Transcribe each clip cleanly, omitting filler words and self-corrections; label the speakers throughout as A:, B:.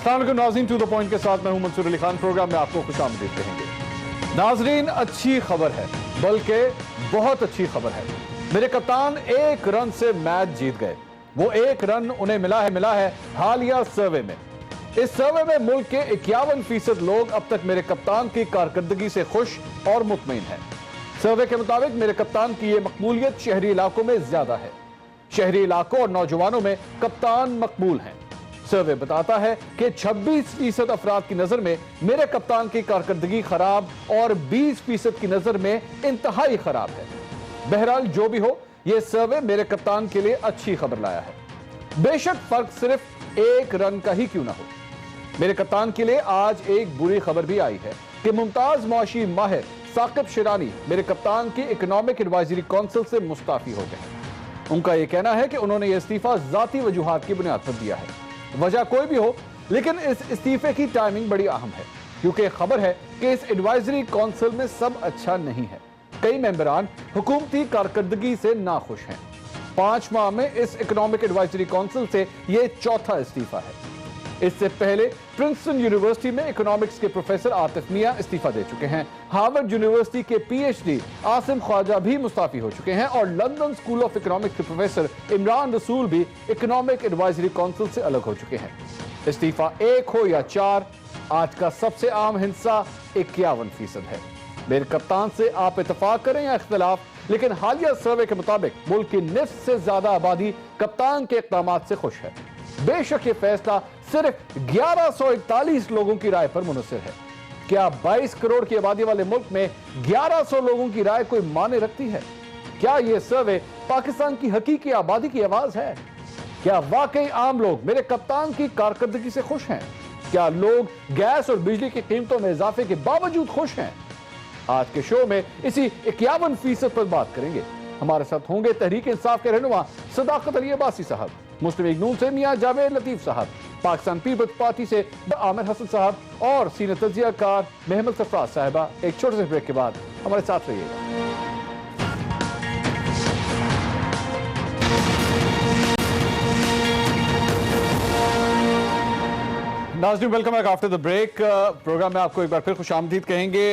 A: अस्सलाम वालेकुम नाज़रीन, टू द पॉइंट के साथ मैं हूं मंसूर अली खान। प्रोग्राम में आपको खुशामदीद कहेंगे। नाज़रीन, अच्छी खबर है, बल्कि बहुत अच्छी खबर है। मेरे कप्तान 1 रन से मैच जीत गए। वो 1 रन उन्हें मिला है हालिया सर्वे में। इस सर्वे में मुल्क के 51% लोग अब तक मेरे कप्तान की कारकर्दगी से खुश और मुतमईन हैं। सर्वे के मुताबिक मेरे कप्तान की ये मकबूलियत शहरी इलाकों में ज्यादा है। शहरी इलाकों और नौजवानों में कप्तान मकबूल हैं। सर्वे बताता है कि 26% अफराद की नजर में मेरे कप्तान की कारकर्दगी खराब और 20% की नजर में इंतहाई खराब है। बहरहाल जो भी हो, यह सर्वे मेरे कप्तान के लिए अच्छी खबर लाया है। बेशक फर्क सिर्फ 1 रन का ही क्यों ना हो। मेरे कप्तान के लिए आज एक बुरी खबर भी आई है कि मुमताज मुआशी माहिर साकिब शिरानी मेरे कप्तान की इकोनॉमिक एडवाइजरी काउंसिल से मुस्ताफी हो गए हैं। उनका यह कहना है कि उन्होंने यह इस्तीफा जाती वजूहात की बुनियाद पर दिया है। वजह कोई भी हो, लेकिन इस इस्तीफे की टाइमिंग बड़ी अहम है, क्योंकि खबर है कि इस एडवाइजरी काउंसिल में सब अच्छा नहीं है। कई मेंबरान हुकूमती कारकर्दगी से नाखुश हैं। 5 माह में इस इकोनॉमिक एडवाइजरी काउंसिल से यह चौथा इस्तीफा है। इससे पहले प्रिंसटन यूनिवर्सिटी में इकोनॉमिक्स के प्रोफेसर आतिफ मियां इस्तीफा दे चुके हैं। हार्वर्ड यूनिवर्सिटी के PhD आसिम ख्वाजा भी मुस्ताफी हो चुके हैं और लंदन स्कूल ऑफ इकोनॉमिक्स के प्रोफेसर इमरान रसूल भी इकोनॉमिक एडवाइजरी काउंसिल से अलग हो चुके हैं। इस्तीफा 1 हो या 4, आज का सबसे आम हिस्सा 51% है। मेरे कप्तान से आप इत्तेफाक करें या इख्तिलाफ, लेकिन हालिया सर्वे के मुताबिक मुल्क की निस्फ से ज्यादा आबादी कप्तान के इक़दामात से खुश है। बेशक ये फैसला सिर्फ 1141 लोगों की राय पर मुनहसर है। क्या 22 करोड़ की आबादी वाले मुल्क में 1100 लोगों की राय कोई माने रखती है? क्या यह सर्वे पाकिस्तान की हकीकी आबादी की आवाज है? क्या वाकई आम लोग मेरे कप्तान की कारकर्दगी से खुश हैं? क्या लोग गैस और बिजली की कीमतों में इजाफे के बावजूद खुश हैं? आज के शो में इसी 51% पर बात करेंगे। हमारे साथ होंगे तहरीक इंसाफ के रहनुमा सदाकत अली अब्बासी साहब, मुस्लिम लीग नून से मियां जावेद लतीफ साहब, पाकिस्तान पीपल्स पार्टी से आमिर हसन साहब और सीनियर तज्जियाकार महमद सरफराज साहिबा। एक छोटे से ब्रेक के बाद हमारे साथ रहिएगा। नाज़रीन, welcome back after the break. Programme में आपको एक बार फिर खुशामदीद कहेंगे।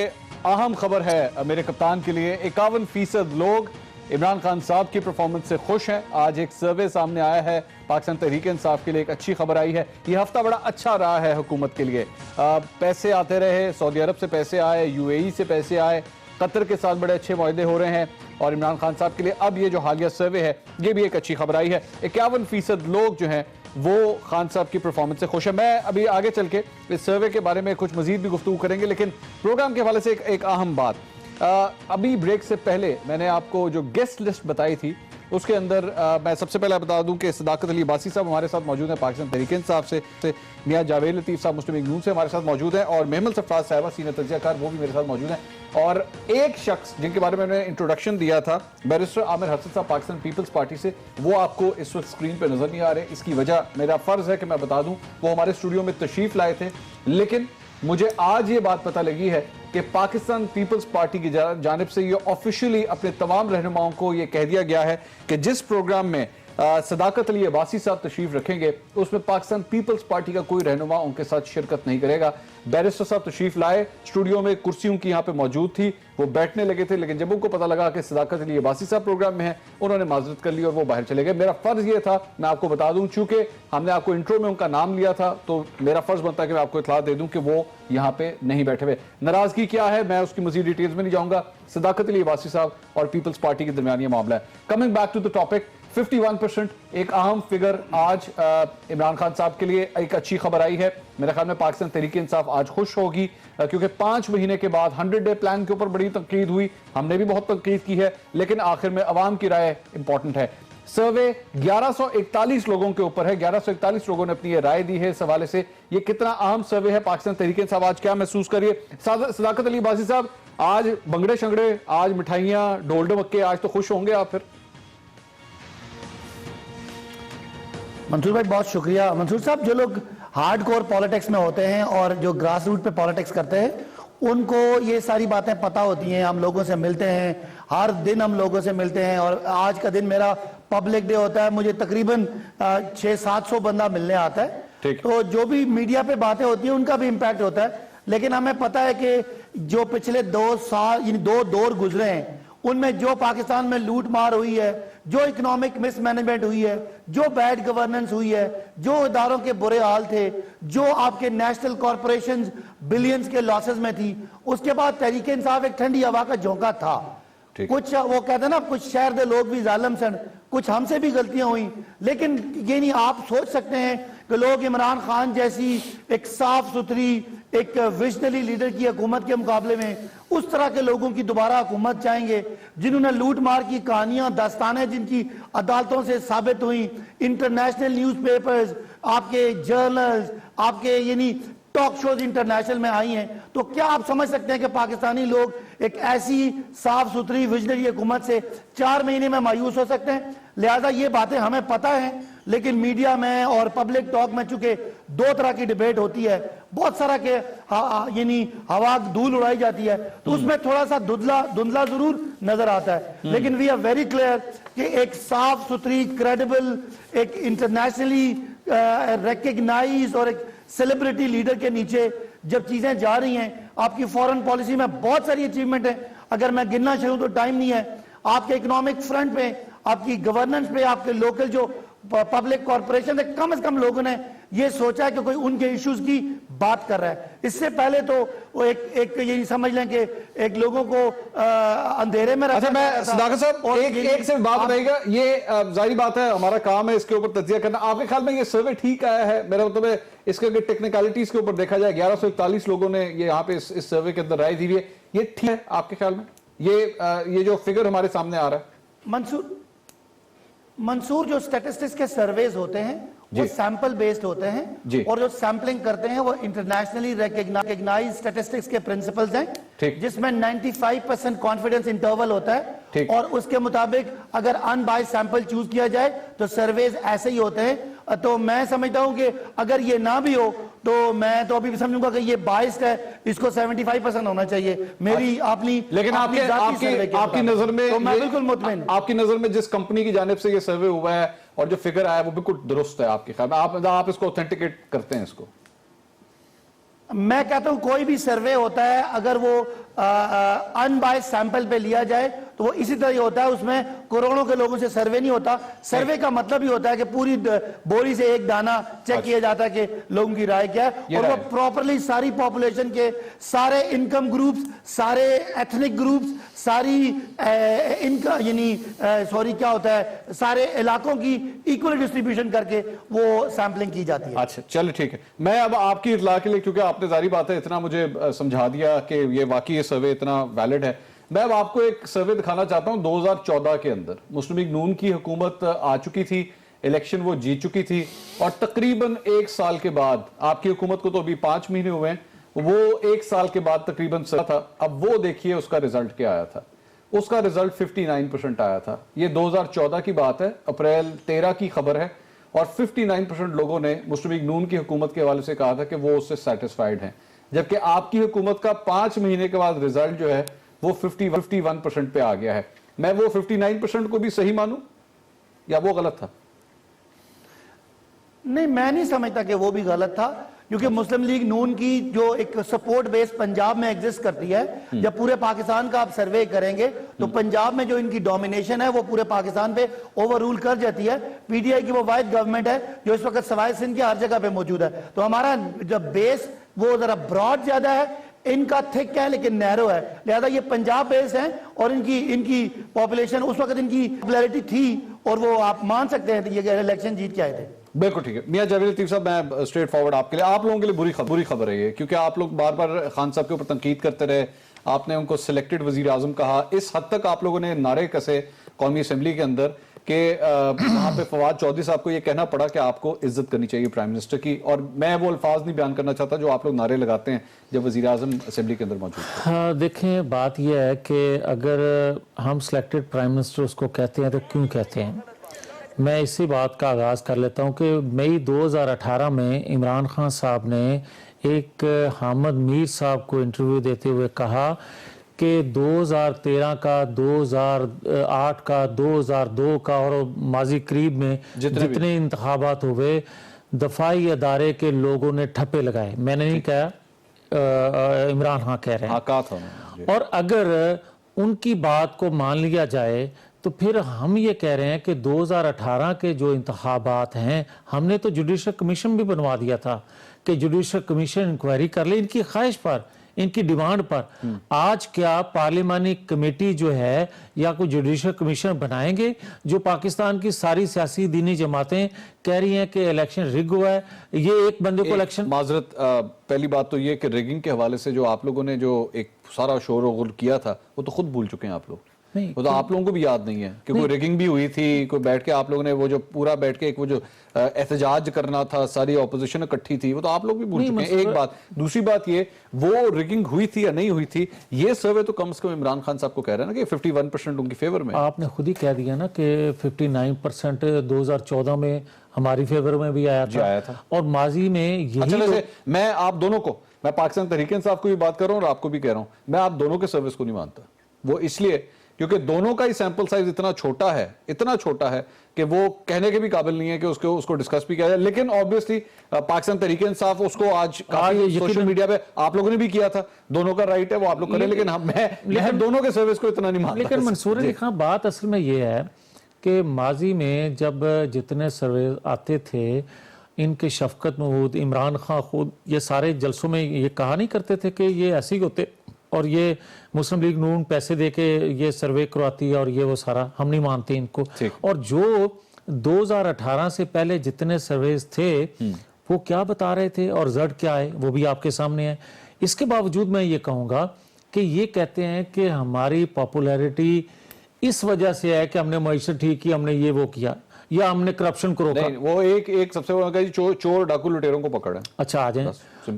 A: अहम खबर है मेरे कप्तान के लिए। 51% लोग इमरान खान साहब की परफॉर्मेंस से खुश हैं। आज एक सर्वे सामने आया है, पाकिस्तान तहरीक इंसाफ के लिए एक अच्छी खबर आई है। यह हफ्ता बड़ा अच्छा रहा है हुकूमत के लिए। पैसे आते रहे, सऊदी अरब से पैसे आए, UAE से पैसे आए, कतर के साथ बड़े अच्छे मुआहदे हो रहे हैं और इमरान खान साहब के लिए अब ये जो हालिया सर्वे है, ये भी एक अच्छी खबर आई है। 51% लोग जो हैं वो खान साहब की परफॉर्मेंस से खुश है। मैं अभी आगे चल के इस सर्वे के बारे में कुछ मजीद भी गुफ्तगू करेंगे, लेकिन प्रोग्राम के हवाले से एक अहम बात। अभी ब्रेक से पहले मैंने आपको जो गेस्ट लिस्ट बताई थी उसके अंदर मैं सबसे पहले बता दूं कि सदाकत अली अब्बासी साहब हमारे साथ मौजूद हैं पाकिस्तान तहरीक इंसाफ से, मियां जावेद लतीफ साहब मुस्लिम लीग नून से हमारे साथ मौजूद हैं और महमद सरफराज साहिबा सीनियर तज्जियाकार वो भी मेरे साथ मौजूद हैं। और एक शख्स जिनके बारे में मैंने इंट्रोडक्शन दिया था, बैरिस्टर आमिर हसन साहब पाकिस्तान पीपल्स पार्टी से, वो आपको इस वक्त स्क्रीन पर नजर नहीं आ रहे। इसकी वजह मेरा फर्ज है कि मैं बता दूं, वो हमारे स्टूडियो में तशरीफ लाए थे, लेकिन मुझे आज ये बात पता लगी है कि पाकिस्तान पीपल्स पार्टी की जानिब से ये ऑफिशियली अपने तमाम रहनुमाओं को ये कह दिया गया है कि जिस प्रोग्राम में सदाकत अली अब्बासी साहब तशरीफ रखेंगे उसमें पाकिस्तान पीपल्स पार्टी का कोई रहनुमा उनके साथ शिरकत नहीं करेगा। बैरिस्टर साहब तशरीफ लाए, स्टूडियो में कुर्सियों की यहाँ पे मौजूद थी, वो बैठने लगे थे, लेकिन जब उनको पता लगा कि सदाकत अली अब्बासी साहब प्रोग्राम में है, उन्होंने माजरत कर ली और वो बाहर चले गए। मेरा फर्ज ये था, मैं आपको बता दूं, चूंकि हमने आपको इंट्रो में उनका नाम लिया था, तो मेरा फर्ज बनता है कि मैं आपको इत्तला दे दूं कि वो यहाँ पे नहीं बैठे हुए। नाराजगी क्या है, मैं उसकी मजीद डिटेल्स में नहीं जाऊंगा। सदाकत अली अब्बासी साहब और पीपल्स पार्टी के दरमियान ये मामला है। Coming back to the topic, 51% एक अहम फिगर आज इमरान खान साहब के लिए एक अच्छी खबर आई है। मेरे ख्याल में पाकिस्तान तहरीक इंसाफ आज खुश होगी, क्योंकि 5 महीने के बाद 100 डे प्लान के ऊपर बड़ी तनकीद हुई, हमने भी बहुत तनकीद की है, लेकिन आखिर में अवाम की राय इंपॉर्टेंट है। सर्वे 1141 लोगों के ऊपर है, 1141 लोगों ने अपनी राय दी है इस हवाले से। ये कितना अहम सर्वे है पाकिस्तान तहरीक इंसाफ आज क्या महसूस करिए। सदाकत अली अब्बासी साहब, आज बंगड़े शंगड़े, आज मिठाइयां, ढोल ढमक्के, आज तो खुश होंगे आप फिर?
B: मंसूर भाई बहुत शुक्रिया। मंसूर साहब, जो लोग हार्ड कोर पॉलिटिक्स में होते हैं और जो ग्रास रूट पे पॉलिटिक्स करते हैं, उनको ये सारी बातें पता होती हैं। हम लोगों से मिलते हैं, हर दिन हम लोगों से मिलते हैं, और आज का दिन मेरा पब्लिक डे होता है, मुझे तकरीबन 600-700 बंदा मिलने आता है। तो जो भी मीडिया पे बातें होती है उनका भी इम्पैक्ट होता है, लेकिन हमें पता है कि जो पिछले 2 साल यानी 2 दौर गुजरे हैं उनमें जो पाकिस्तान में लूट मार हुई है, जो इकोनॉमिक मिसमैनेजमेंट हुई है, जो बैड गवर्नेंस हुई है, जो इदारों के बुरे हाल थे, जो आपके नेशनल कॉरपोरेशंस बिलियंस के लॉसेस में थी, उसके बाद तहरीक इंसाफ एक ठंडी हवा का झोंका था। कुछ वो कहते हैं ना, कुछ शहर के लोग भी जालिम सन, कुछ हमसे भी गलतियां हुई, लेकिन ये नहीं आप सोच सकते हैं कि लोग इमरान खान जैसी एक साफ सुथरी एक विजनरी लीडर की हुकूमत के मुकाबले में उस तरह के लोगों की दोबारा हुकूमत चाहेंगे जिन्होंने लूट मार की कहानियां दास्तानें जिनकी अदालतों से साबित हुई, इंटरनेशनल न्यूज़पेपर्स, आपके जर्नल्स, आपके यानी टॉक शोज इंटरनेशनल में आई हैं, तो क्या आप समझ सकते हैं कि पाकिस्तानी लोग एक ऐसी साफ सुथरी विजनरी हुकूमत से 4 महीने में मायूस हो सकते हैं? लिहाजा ये बातें हमें पता है, लेकिन मीडिया में और पब्लिक टॉक में चूंकि 2 तरह की डिबेट होती है, बहुत सारा के यानी हवा धूल उड़ाई जाती है, तो उसमें थोड़ा सा धुंधला जरूर नजर आता है, लेकिन वी आर वेरी क्लियर कि एक साफ सुथरी क्रेडिबल एक इंटरनेशनली रिकग्नाइज और एक सेलिब्रिटी लीडर के नीचे जब चीजें जा रही हैं, आपकी फॉरेन पॉलिसी में बहुत सारी अचीवमेंट है, अगर मैं गिनना चाहूं तो टाइम नहीं है, आपके इकोनॉमिक फ्रंट पे, आपकी गवर्नेंस पे, आपके लोकल जो पब्लिक कॉर्पोरेशन है, कम से कम लोगों ने ये सोचा है कि कोई उनके इश्यूज की बात कर रहा है। इससे पहले तो वो एक ये समझ लें कि एक लोगों को अंधेरे में रखा।
A: अच्छा, मैं सदाकत साहब एक से बात रहेगा, ये जाहिर बात है हमारा काम है इसके ऊपर तज्जिया करना। आपके ख्याल में ये सर्वे ठीक आया है? मेरा मतलब है इसके अगर टेक्निकलिटीज के ऊपर देखा जाए, 1141 लोगों ने ये यहाँ पे इस सर्वे के अंदर राय दी है, ये ठीक है आपके ख्याल में? ये जो फिगर हमारे सामने आ रहा है
B: मंसूर, जो स्टैटिस्टिक्स के सर्वेज होते हैं वो सैंपल बेस्ड होते हैं, और जो सैंपलिंग करते हैं वो इंटरनेशनली रिकग्नाइज्ड स्टैटिस्टिक्स के प्रिंसिपल्स हैं, जिसमें 95% कॉन्फिडेंस इंटरवल होता है, और उसके मुताबिक अगर अनबाइस्ड सैंपल चूज किया जाए तो सर्वेज ऐसे ही होते हैं। तो मैं समझता हूं कि अगर ये ना भी हो तो मैं तो अभी भी समझूंगा कि ये बाइस्ड है, इसको 75% होना चाहिए मेरी अपनी।
A: लेकिन आपकी नजर में,
B: तो मैं बिल्कुल मुतमिन,
A: आपकी नजर में जिस कंपनी की जानिब से ये सर्वे हुआ है और जो फिगर आया वो बिल्कुल दुरुस्त है आपके ख्याल में? आप इसको ऑथेंटिकेट करते हैं इसको?
B: मैं कहता हूं कोई भी सर्वे होता है अगर वो अनबाइस्ड सैंपल पे लिया जाए तो वो इसी तरह होता है, उसमें करोड़ों के लोगों से सर्वे नहीं होता। सर्वे का मतलब ही होता है कि पूरी बोरी से एक दाना चेक किया जाता है कि लोगों की राय क्या है, और वो प्रॉपरली सारी पॉपुलेशन के सारे इनकम ग्रुप्स, सारे एथनिक ग्रुप्स, सारी इनका यानी सॉरी क्या होता है, सारे इलाकों की इक्वल डिस्ट्रीब्यूशन करके वो सैंपलिंग की जाती है।
A: अच्छा चलो ठीक है, मैं अब आपकी इत्तला के लिए, क्योंकि आपने जारी बात है इतना मुझे समझा दिया कि ये वाकई ये सर्वे इतना वैलिड है, मैं अब आपको एक सर्वे दिखाना चाहता हूं। 2014 के अंदर मुस्लिम लीग नून की हुकूमत आ चुकी थी, इलेक्शन वो जीत चुकी थी, और तकरीबन 1 साल के बाद, आपकी हुकूमत को तो अभी 5 महीने हुए हैं, वो 1 साल के बाद तकरीबन था। अब वो देखिए उसका रिजल्ट क्या आया था। उसका रिजल्ट 59% आया था। ये 2014 की बात है, अप्रैल 13 की खबर है, और 59% लोगों ने मुस्लिम लीग नून की हुकूमत के हवाले से कहा था कि वो उससे सेटिस्फाइड हैं, जबकि आपकी हुकूमत का 5 महीने के बाद रिजल्ट जो है वो 51% पे आ गया है। मैं वो 59% को भी सही मानूं या वो गलत था?
B: नहीं, मैं नहीं समझता कि वो भी गलत था, क्योंकि मुस्लिम लीग नून की जो एक सपोर्ट बेस पंजाब में एग्जिस्ट करती है, जब पूरे पाकिस्तान का आप सर्वे करेंगे तो पंजाब में जो इनकी डोमिनेशन है वो पूरे पाकिस्तान पे ओवर रूल कर जाती है। पीटीआई की वो वाहिद गवर्नमेंट है जो इस वक्त सवाए सिंध की हर जगह पे मौजूद है, तो हमारा जब बेस वो जरा ब्रॉड ज्यादा है, इनका थिक है लेकिन नैरो है, लिहाजा ये पंजाब बेस्ड है, और इनकी पॉपुलेशन उस वक्त इनकी पॉपुलैरिटी थी, और वो आप मान सकते हैं ये इलेक्शन जीत के आए थे।
A: बिल्कुल ठीक है। मियां जावेद लतीफ साहब, मैं स्ट्रेट फॉरवर्ड आपके लिए, आप लोगों के लिए बुरी खबर है ये, क्योंकि आप लोग बार बार खान साहब के ऊपर तनकीद करते रहे, आपने उनको सिलेक्टेड वजीर आजम कहा, इस हद तक आप लोगों ने नारे कसे कौमी असेंबली के अंदर कि वहां पे फवाद चौधरी साहब को ये कहना पड़ा कि आपको इज्जत करनी चाहिए प्राइम मिनिस्टर की, और मैं वो अल्फाज नहीं बयान करना चाहता जो आप लोग नारे लगाते हैं जब वजीर आजम असेंबली के अंदर मौजूद है।
C: हाँ, देखें बात यह है कि अगर हम सिलेक्टेड प्राइम मिनिस्टर उसको कहते हैं तो क्यों कहते हैं। मैं इसी बात का आगाज़ कर लेता हूँ कि मई 2018 में इमरान खान साहब ने एक हामिद मीर साहब को इंटरव्यू देते हुए कहा कि 2013 का, 2008 का, 2002 का और माजी करीब में जितने इंतखाबात हुए, दफाई अदारे के लोगों ने ठप्पे लगाए, मैंने नहीं कहा, इमरान खान कह रहे हैं।
A: हाँ, कहा था उन्होंने।
C: और अगर उनकी बात को मान लिया जाए तो फिर हम ये कह रहे हैं कि 2018 के जो इंतखाबात हैं, हमने तो जुडिशल कमीशन भी बनवा दिया था कि जुडिशल कमीशन इंक्वायरी कर ले इनकी ख्वाहिश पर, इनकी डिमांड पर। आज क्या पार्लिमानी कमेटी जो है या कोई जुडिशल कमीशन बनाएंगे? जो पाकिस्तान की सारी सियासी दीनी जमातें कह रही हैं कि इलेक्शन रिग हुआ है, ये एक बंदे को इलेक्शन।
A: माजरत, पहली बात तो ये कि रिगिंग के हवाले से जो आप लोगों ने जो एक सारा शोर और गुल किया था वो तो खुद भूल चुके हैं आप लोग।
C: नहीं,
A: वो तो आप लोगों को भी याद नहीं है कि कोई रिगिंग भी हुई थी, कोई बैठ के आप लोगों ने वो जो पूरा बैठ के एक वो जो एहतजाज करना था, सारी ऑपोजिशन इकट्ठी थी, वो तो आप लोग भी भूल चुके हैं। एक बात। दूसरी बात ये, वो रिगिंग हुई थी या नहीं हुई थी, ये सर्वे तो कम से कम इमरान खान साहब को कह रहे हैं ना कि 51% उनकी फेवर में।
C: आपने खुद ही कह दिया ना कि 59% 2014 में हमारी फेवर में भी आया था। और माजी में यही
A: अच्छा, मैं आप दोनों को, मैं पाकिस्तान तहरीक इंसाफ को भी बात कर रहा हूँ और आपको भी कह रहा हूँ, मैं आप दोनों के सर्विस को नहीं मानता। वो इसलिए क्योंकि दोनों का ही सैंपल साइज इतना छोटा है कि वो कहने के भी काबिल नहीं है कि उसको डिस्कस भी किया जाए। लेकिन ऑब्वियसली पाकिस्तान तहरीक इंसाफ उसको आज काफी सोशल मीडिया पे आप लोगों ने भी किया था, दोनों का राइट है, वो आप लोग करें, लेकिन मैं दोनों के सर्विस को इतना नहीं मानता।
C: लेकिन मंसूर अली खान, बात असल में ये है कि माजी में जब जितने सर्वे आते थे, इनके शफकत महमूद, इमरान खान खुद, ये सारे जलसों में ये कहा नहीं करते थे कि ये ऐसे ही होते और ये मुस्लिम लीग नून पैसे दे के ये सर्वे करवाती है और ये वो सारा, हम नहीं मानते इनको। और जो 2018 से पहले जितने सर्वेज थे वो क्या बता रहे थे और रिजल्ट क्या है वो भी आपके सामने है। इसके बावजूद मैं ये कहूँगा कि ये कहते हैं कि हमारी पॉपुलैरिटी इस वजह से है कि हमने मईशत ठीक की, हमने ये वो किया, या हमने करप्शन को रोका।
A: वो एक सबसे बड़ा चोर डाकू लुटेरों को पकड़ा।
C: अच्छा, आ जाए।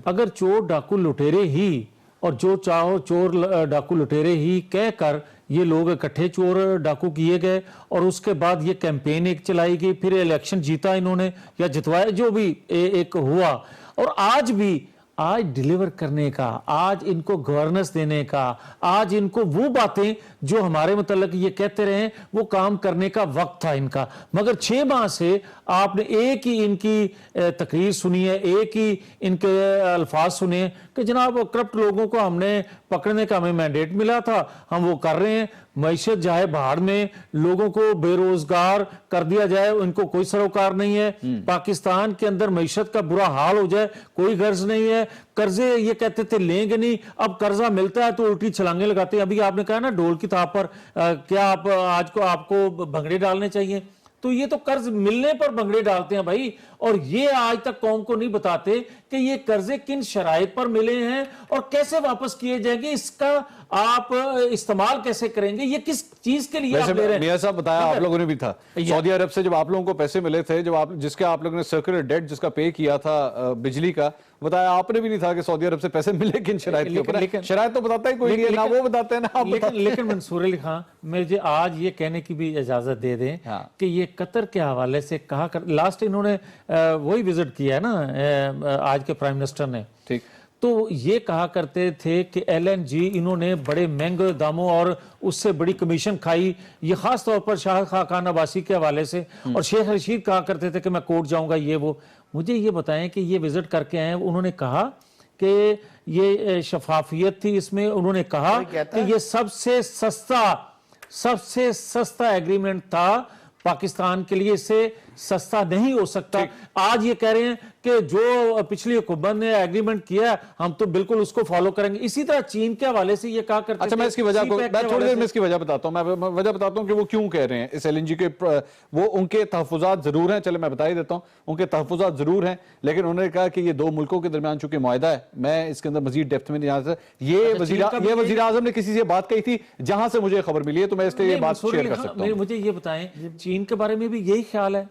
C: अगर चोर डाकू लुटेरे ही, और जो चाहो चोर डाकू लुटेरे ही कहकर ये लोग इकट्ठे चोर डाकू किए गए और उसके बाद ये कैंपेन एक चलाई गई, फिर इलेक्शन जीता इन्होंने या जितवाया, जो भी एक हुआ, और आज डिलीवर करने का, आज इनको गवर्नेंस देने का, आज इनको वो बातें जो हमारे मुतल्लिक ये कहते रहे वो काम करने का वक्त था इनका। मगर 6 माह से आपने एक ही इनकी तकरीर सुनी है, एक ही इनके अल्फाज सुने कि जनाब करप्ट लोगों को हमने पकड़ने का हमें मैंडेट मिला था, हम वो कर रहे हैं, मईशत जाए बाहर में, लोगों को बेरोजगार कर दिया जाए, उनको कोई सरोकार नहीं है, पाकिस्तान के अंदर मईशत का बुरा हाल हो जाए, कोई गर्ज नहीं है, कर्जे ये कहते थे लेंगे नहीं, अब कर्जा मिलता है तो उल्टी छलांगे लगाते हैं। अभी आपने कहा ना ढोल की थाप पर क्या आप आज को आपको भंगड़े डालने चाहिए, तो ये तो कर्ज मिलने पर भंगड़े डालते हैं भाई, और ये आज तक कौम को नहीं बताते कि ये कर्जे किन शराइत पर मिले हैं और कैसे वापस किए जाएंगे, इसका आप इस्तेमाल कैसे करेंगे, ये किस चीज के लिए आप ले रहे हैं।
A: मियां साहब, बताया आप लोगों ने भी था, सऊदी अरब से जब आप लोगों को पैसे मिले थे, जिसके आप लोगों ने सर्कुलर डेट जिसका पे किया था बिजली का, बताया आपने भी नहीं था कि सऊदी अरब से पैसे मिले किन शराइत के ऊपर। शराइत तो बताता ही कोई नहीं है, ना वो बताते हैं ना आप।
C: लेकिन मंसूर अली खान, मुझे आज ये कहने की भी इजाजत दे दें कि ये कतर के हवाले से कहा कर, लास्ट इन्होंने वही विजिट किया है ना आज के प्राइम मिनिस्टर ने, ठीक, तो ये कहा करते थे कि LNG इन्होंने बड़े महंगे दामों और उससे बड़ी कमीशन खाई, ये खास तौर पर शाह खान अब्बासी के हवाले से, और शेख रशीद कहा करते थे कि मैं कोर्ट जाऊंगा, ये वो। मुझे ये बताएं कि ये विजिट करके आए, उन्होंने कहा कि ये शफाफियत थी इसमें, उन्होंने कहा कि ये सबसे सस्ता एग्रीमेंट था पाकिस्तान के लिए, इससे सस्ता नहीं हो सकता। आज ये कह रहे हैं कि जो पिछली हुकूमत ने एग्रीमेंट किया हम तो बिल्कुल उसको फॉलो करेंगे। इसी तरह चीन के हवाले से ये कहा करते।
A: अच्छा, मैं इसकी वजह को थोड़ी देर में इसकी वजह बताता हूं। मैं वजह बताता हूं कि वो क्यों कह रहे हैं इस LNG के, वो उनके तहफुजात जरूर हैं, चले मैं बता ही देता हूं, उनके तहफुजात जरूर हैं, लेकिन उन्होंने कहा कि ये 2 मुल्कों के दरमियान चूंकि मुआहदा है, मैं इसके अंदर मजीद डेप्थ में नहीं जा सकता। ये वजीर आजम ने किसी से बात कही थी जहां से मुझे खबर मिली है, तो मैं इसलिए ये बात शेयर कर सकता हूं।
C: मुझे ये बताएं, चीन के बारे में भी यही ख्याल है?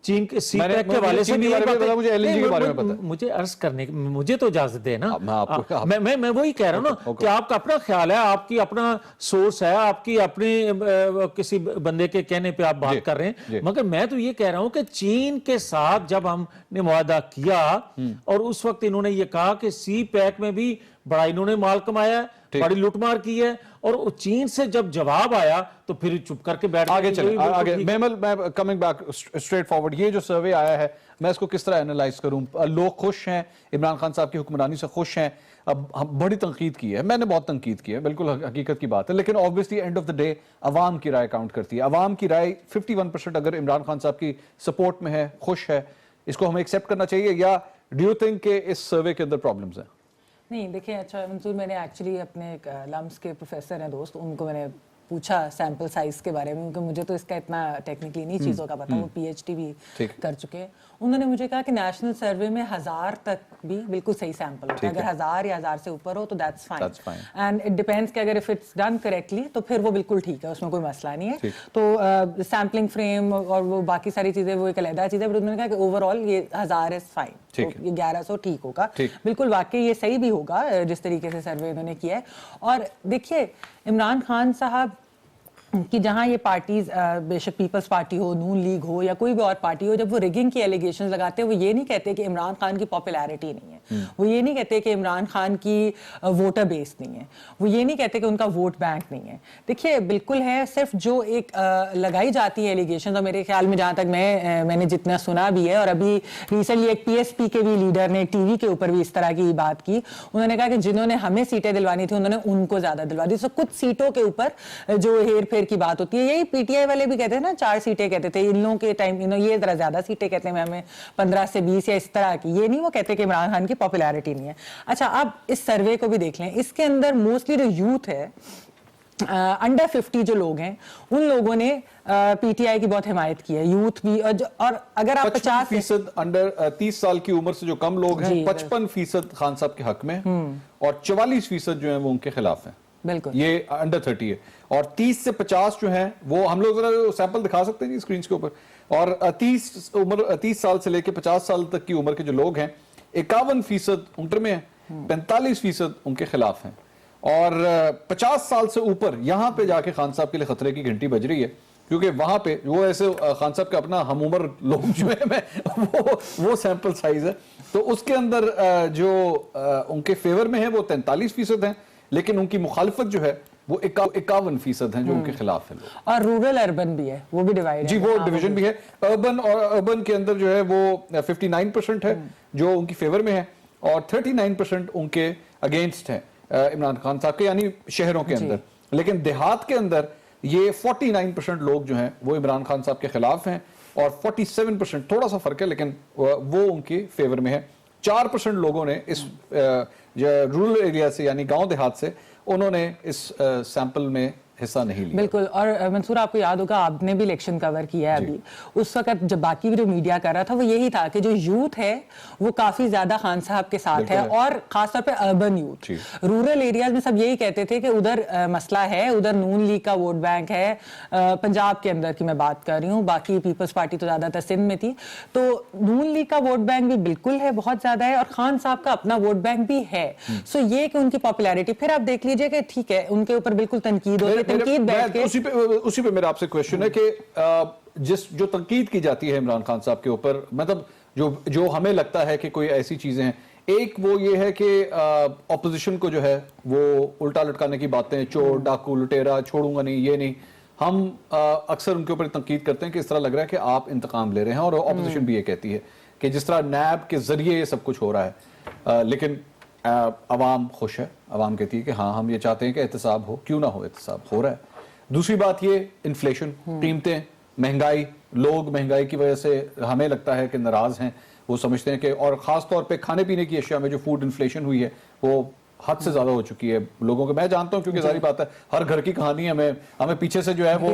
C: चीन के सीपैक के वाले से भी
A: मुझे LNG के बारे में पता है।
C: मुझे अर्ज करने, मुझे तो इजाजत दे ना, मैं वही कह रहा हूं ना कि आपका अपना ख्याल है, आपकी अपना सोर्स है, आपकी अपनी किसी बंदे के कहने पे आप बात कर रहे हैं, मगर मैं तो ये कह रहा हूं कि चीन के साथ जब हमने मुआहदा किया और उस वक्त इन्होंने ये कहा कि CPEC में भी बड़ा इन्होंने माल कमाया, बड़ी लूटमार की है, और चीन से जब जवाब आया तो फिर चुप करके बैठ
A: आगे
C: गए।
A: चले,
C: यही बिल्कुल
A: आगे
C: ठीक।
A: मैं कमिंग बैक स्ट्रेट फॉरवर्ड, ये जो सर्वे आया है मैं इसको किस तरह एनालाइज करूं? लोग खुश हैं, इमरान खान साहब की हुक्मरानी से खुश हैं। अब हम बड़ी तनकीद की है, मैंने बहुत तनकीद की है, बिल्कुल हकीकत की बात है, लेकिन obviously end of the day अवाम की राय काउंट करती है। अवाम की राय 51% अगर इमरान खान साहब की सपोर्ट में है, खुश है, इसको हमें एक्सेप्ट करना चाहिए, या डू यू थिंक कि इस सर्वे के अंदर प्रॉब्लम्स हैं?
D: नहीं देखिए, अच्छा मंसूर, मैंने एक्चुअली अपने एक लम्स के प्रोफेसर हैं दोस्त, उनको मैंने पूछा सैम्पल साइज के बारे में, क्योंकि मुझे तो इसका इतना टेक्निकली नहीं चीज़ों का पता, वो पीएचडी भी कर चुके हैं। उन्होंने मुझे कहा कि नेशनल सर्वे में 1000 तक भी बिल्कुल सही सैंपल होता है, अगर 1000 या 1000 से ऊपर हो तो that's fine, and it depends कि अगर इफ इट्स डन करेक्टली तो फिर वो बिल्कुल ठीक है, उसमें कोई मसला नहीं है। तो सैम्पलिंग फ्रेम और वो बाकी सारी चीज़ें वो एक अलग चीज़ है, बट उन्होंने कहा कि ओवरऑल ये 1000 इज फाइन, तो ये 1100 ठीक होगा। बिल्कुल वाकई ये सही भी होगा जिस तरीके से सर्वे उन्होंने किया है। और देखिए, इमरान खान साहब कि जहाँ ये पार्टीज, बेशक पीपल्स पार्टी हो, नून लीग हो या कोई भी और पार्टी हो, जब वो रिगिंग की एलिगेशंस लगाते हैं, वो ये नहीं कहते कि इमरान खान की पॉपुलैरिटी नहीं है, वो ये नहीं कहते कि इमरान खान की वोटर बेस नहीं है, वो ये नहीं कहते कि उनका वोट बैंक नहीं है। देखिए बिल्कुल है, सिर्फ जो एक लगाई जाती है एलिगेशन, तो मेरे ख्याल में जहाँ तक मैंने जितना सुना भी है, और अभी रिसेंटली एक पीएसपी के भी लीडर ने टीवी के ऊपर भी इस तरह की बात की, उन्होंने कहा कि जिन्होंने हमें सीटें दिलवानी थी उन्होंने उनको ज्यादा दिलवा दी। तो कुछ सीटों के ऊपर जो हेर फेर की बात होती है, यही पीटीआई वाले भी कहते हैं ना, 4 सीटें कहते थे इन लोगों के टाइम, ये जरा ज्यादा सीटें कहते हैं, हमें 15 से 20 या इस तरह की, ये नहीं वो कहते कि इमरान खान की पॉपुलैरिटी नहीं है। अच्छा, अब इस सर्वे को भी देख लें, इसके अंदर मोस्टली जो यूथ है, अंडर 50 जो लोग हैं, उन लोगों ने पीटीआई की बहुत हिमायत की है, यूथ भी। और अगर आप
A: 50% अंडर 30 साल की उम्र से जो कम लोग हैं, 55% खान साहब के हक में, और 44% जो है वो उनके खिलाफ हैं।
D: बिल्कुल,
A: ये अंडर 30 है। और 30 से 50 जो हैं वो, हम लोग जरा सैंपल दिखा सकते हैं जी स्क्रीन के ऊपर, और 30 साल से लेकर 50 साल तक की उम्र के जो लोग हैं, 51% उनके में है, 45% उनके खिलाफ हैं। और 50 साल से ऊपर यहां पे जाके खान साहब के लिए खतरे की घंटी बज रही है, क्योंकि वहां पे वो ऐसे खान साहब का अपना हम उम्र लोग जो है वो सैंपल साइज है, तो उसके अंदर जो उनके फेवर में है वो 43% है, लेकिन उनकी मुखालिफत जो है वो 51% है जो उनके खिलाफ है।
D: और रूरल अर्बन भी है, वो भी डिवाइड
A: जी, वो डिवीजन भी है। अर्बन और अर्बन के अंदर जो है वो 59% है जो उनकी फेवर में है, और 39% उनके अगेंस्ट है इमरान खान साहब के, यानी शहरों के अंदर। लेकिन देहात के अंदर ये 49% लोग जो हैं वो इमरान खान साहब के खिलाफ हैं, और 47%, थोड़ा सा फर्क है लेकिन वो उनके फेवर में है। 4% लोगों ने इस रूरल एरिया से, यानी गांव देहात से, उन्होंने इस सैंपल में हिस्सा नहीं लिया।
D: बिल्कुल। और मंसूर, आपको याद होगा, आपने भी इलेक्शन कवर किया है अभी, उस वक्त जब बाकी भी जो मीडिया कर रहा था वो यही था कि जो यूथ है वो काफी ज्यादा खान साहब के साथ है, और खासतौर पे अर्बन यूथ। रूरल एरियाज में सब यही कहते थे कि उधर मसला है, उधर नून लीग का वोट बैंक है। पंजाब के अंदर की मैं बात कर रही हूँ, बाकी पीपल्स पार्टी तो ज्यादातर सिंध में थी, तो नून लीग का वोट बैंक भी बिल्कुल है, बहुत ज्यादा है, और खान साहब का अपना वोट बैंक भी है। सो ये कि उनकी पॉपुलैरिटी, फिर आप देख लीजिए कि ठीक है उनके ऊपर बिल्कुल तनकीद होती है,
A: उसी पे मेरा आपसे क्वेश्चन है कि जो तनकीद की जाती है इमरान खान साहब के ऊपर, मतलब जो हमें लगता है कि कोई ऐसी चीजें हैं, एक वो ये है कि ऑपोजिशन को जो है वो उल्टा लटकाने की बातें, चोर डाकू लुटेरा, छोड़ूंगा नहीं, ये नहीं, हम अक्सर उनके ऊपर तनकीद करते हैं कि इस तरह लग रहा है कि आप इंतकाम ले रहे हैं, और ऑपोजिशन भी ये कहती है कि जिस तरह नैब के जरिए ये सब कुछ हो रहा है, लेकिन अवाम खुश है। अवाम कहती है कि हाँ, हम ये चाहते हैं कि एहतसाब हो, क्यों ना हो, एहतसाब हो रहा है। दूसरी बात ये इन्फ्लेशन, कीमतें, महंगाई, लोग महंगाई की वजह से हमें लगता है कि नाराज हैं, वो समझते हैं कि, और खास तौर पे खाने पीने की अशिया में जो फूड इन्फ्लेशन हुई है वो हद से ज्यादा हो चुकी है लोगों को। मैं जानता हूं, क्योंकि सारी बात है, हर घर की कहानी है, हमें पीछे से जो है वो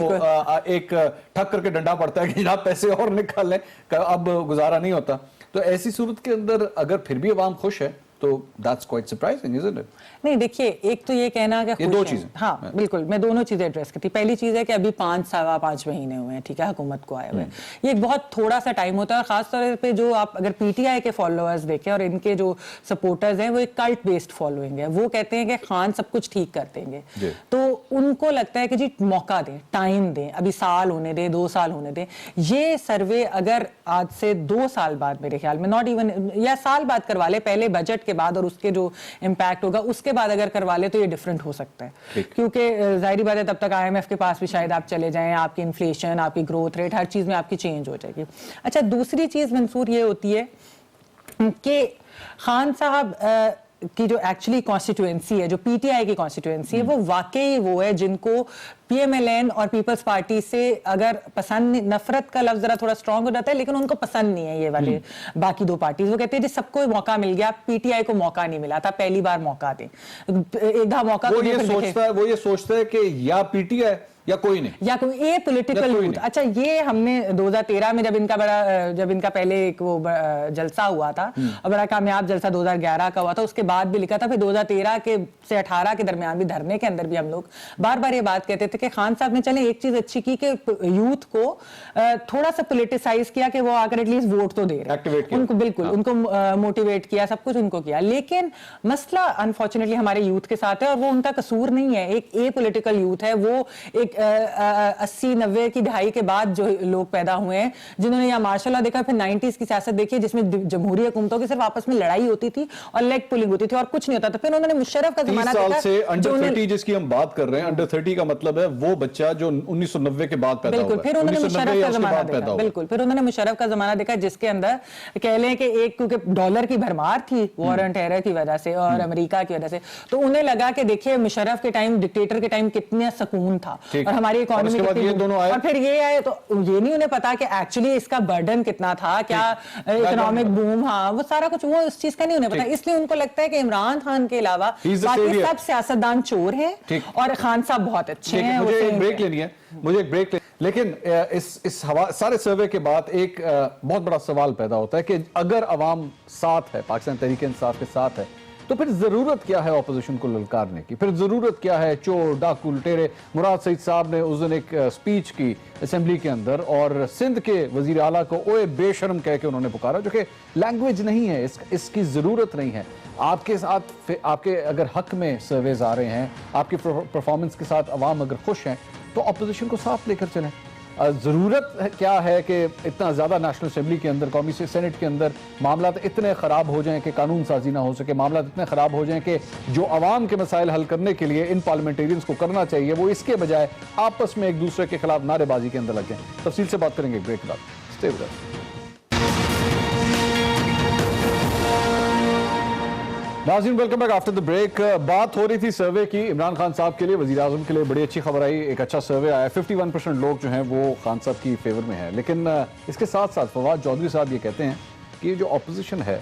A: एक ठक करके डंडा पड़ता है कि आप पैसे और निकाल लें, अब गुजारा नहीं होता। तो ऐसी सूरत के अंदर अगर फिर भी अवाम खुश है तो that's quite surprising, isn't it?
D: नहीं देखिए, एक तो ये कहना कि
A: ये दो चीजें,
D: हाँ बिल्कुल, मैं दोनों चीजें एड्रेस करती। पहली चीज है कि अभी 5-5.5 महीने हुए हैं, ठीक है, हुकूमत को आए हुए, ये एक बहुत थोड़ा सा टाइम होता है। और खासतौर पे जो आप अगर पीटीआई के फॉलोअर्स देखें और इनके जो सपोर्टर्स हैं, वो एक कल्ट बेस्ड फॉलोइंग है, वो कहते हैं कि खान सब कुछ ठीक कर देंगे, तो उनको लगता है कि जी मौका दें, टाइम दें, अभी साल होने दें, 2 साल होने दें। ये सर्वे अगर आज से 2 साल बाद, मेरे ख्याल में नॉट इवन, या साल बाद करवा ले, पहले बजट के کے بعد اور اس کے جو امپیکٹ ہوگا اس کے بعد اگر کروا لے تو یہ ڈفرینٹ ہو سکتا ہے, کیونکہ ظاہری بات ہے تب تک IMF کے پاس بھی شاید آپ چلے جائیں, آپ کی انفلیشن, آپ کی گروتھ ریٹ, ہر چیز میں آپ کی چینج ہو جائے گی. اچھا دوسری چیز منصور یہ ہوتی ہے کہ خان صاحب کی جو ایکچولی کانسٹیٹوئنسی ہے, جو پی ٹی آئی کی کانسٹیٹوئنسی ہے, وہ واقعی وہ ہے جن کو پی ایم ایل این اور پیپلز پارٹی سے اگر پسند, نفرت کا لفظ ذرا تھوڑا اسٹرانگ ہو جاتا ہے لیکن ان کو پسند نہیں ہے یہ والے باقی دو پارٹیز. وہ کہتے ہیں جی سب کو موقع مل گیا, پی ٹی آئی کو موقع نہیں ملا تھا, پہلی بار موقع دیں, ایک دھا موقع.
A: وہ یہ سوچتا ہے کہ یا پی ٹی آئی یا کوئی نہیں,
D: یا کوئی اے پولیٹیکل یوتھ. اچھا یہ ہم نے 2013 میں جب ان کا پہلے ایک وہ جلسہ ہوا تھا اور بڑا کامیاب جلسہ 2011 کا ہوا تھا, اس کے بعد بھی لکھا تھا, پھر 2013 کے سے 18 کے درمیان بھی دھرنے کے اندر بھی ہم لوگ بار بار یہ بات کہتے تھے کہ خان صاحب نے چلیں ایک چیز اچھی کی کہ یوتھ کو تھوڑا سا پولیٹیسائز کیا کہ وہ آ کر ایٹ لیسٹ ووٹ تو دے رہے ہیں ان کو, بالکل ان کو موٹیویٹ کیا, سب کچھ ان کو کیا. لیکن مسئلہ انفارچونیٹلی ہمارے یوتھ کے ساتھ ہے اور وہ ان کا قصور نہیں ہے. ایک اے پولیٹیکل یوتھ ہے, وہ ایک 80-90 کی دہائی کے بعد جو لوگ پیدا ہوئے ہیں جنہوں نے یا ماشاء اللہ دیکھا, پھر 90s کی سیاست دیکھی جس میں جمہوری حکومتوں کی صرف آپس میں لڑائی ہوتی تھی اور لیگ پولنگ ہوتی تھی اور کچھ نہیں ہوتا تھا. پھر انہوں نے مشرف کا زمانہ دیکھا,
A: 30 سال سے انڈر 30 جس کی ہم بات کر رہے ہیں, انڈر 30 کا مطلب ہے وہ بچہ جو 1990 کے بعد پیدا ہوا ہے.
D: پھر انہوں نے مشرف کا زمانہ دیکھا, بالکل پھر انہوں نے مشرف کا زمانہ دیکھا جس کے اندر کہہ لیں کہ ایک کیونکہ ڈالر کی بھرمار تھی وار اینڈ ٹیرر کی وجہ سے اور امریکہ کی وجہ سے, تو انہیں لگا کہ دیکھیے مشرف کے ٹائم, ڈکٹیٹر کے ٹائم کتنا سکون تھا اور ہماری اکانومی, اور پھر یہ آئے تو یہ نہیں انہیں پتا کہ ایکچولی اس کا برڈن کتنا تھا, کیا اکنامک بوم, ہاں وہ سارا کچھ, وہ اس چیز کا نہیں انہیں پتا. اس لیے ان کو لگتا ہے کہ عمران خان کے علاوہ باقی سب سیاستدان چور ہیں اور خان صاحب بہت اچھے ہیں.
A: مجھے ایک بریک لینی ہے, لیکن اس سارے سروے کے بعد ایک بہت بڑا سوال پیدا ہوتا ہے کہ اگر عوام ساتھ ہے, پاکستان تحریک انصاف کے ساتھ ہے, تو پھر ضرورت کیا ہے اپوزیشن کو للکارنے کی, پھر ضرورت کیا ہے چور ڈاکو لٹیرے. مراد سعید صاحب نے اس دن ایک سپیچ کی اسمبلی کے اندر اور سندھ کے وزیر اعلیٰ کو اوے بے شرم کہہ کے انہوں نے پکارا, جو کہ لینگویج نہیں ہے, اس کی ضرورت نہیں ہے. آپ کے ساتھ, آپ کے اگر حق میں سرویز آ رہے ہیں, آپ کی پرفارمنس کے ساتھ عوام اگر خوش ہیں تو اپوزیشن کو ساتھ لے کر چلیں. ضرورت کیا ہے کہ اتنا زیادہ نیشنل اسمبلی کے اندر, قومی سینٹ کے اندر معاملات اتنے خراب ہو جائیں کہ قانون سازی نہ ہو سکے, معاملات اتنے خراب ہو جائیں کہ جو عوام کے مسائل حل کرنے کے لیے ان پارلیمنٹیرینز کو کرنا چاہیے وہ اس کے بجائے آپس میں ایک دوسرے کے خلاف نعرے بازی کے اندر لگ جائیں. تفصیل سے بات کریں گے بریک کے بعد. Stay with us. ناظرین welcome back after the break. بات ہو رہی تھی سروے کی, عمران خان صاحب کے لیے, وزیر اعظم کے لیے بڑی اچھی خبر آئی, ایک اچھا سروے آیا, 51% لوگ جو ہیں وہ خان صاحب کی فیور میں ہیں. لیکن اس کے ساتھ ساتھ فواد چودھری صاحب یہ کہتے ہیں کہ یہ جو اپوزیشن ہے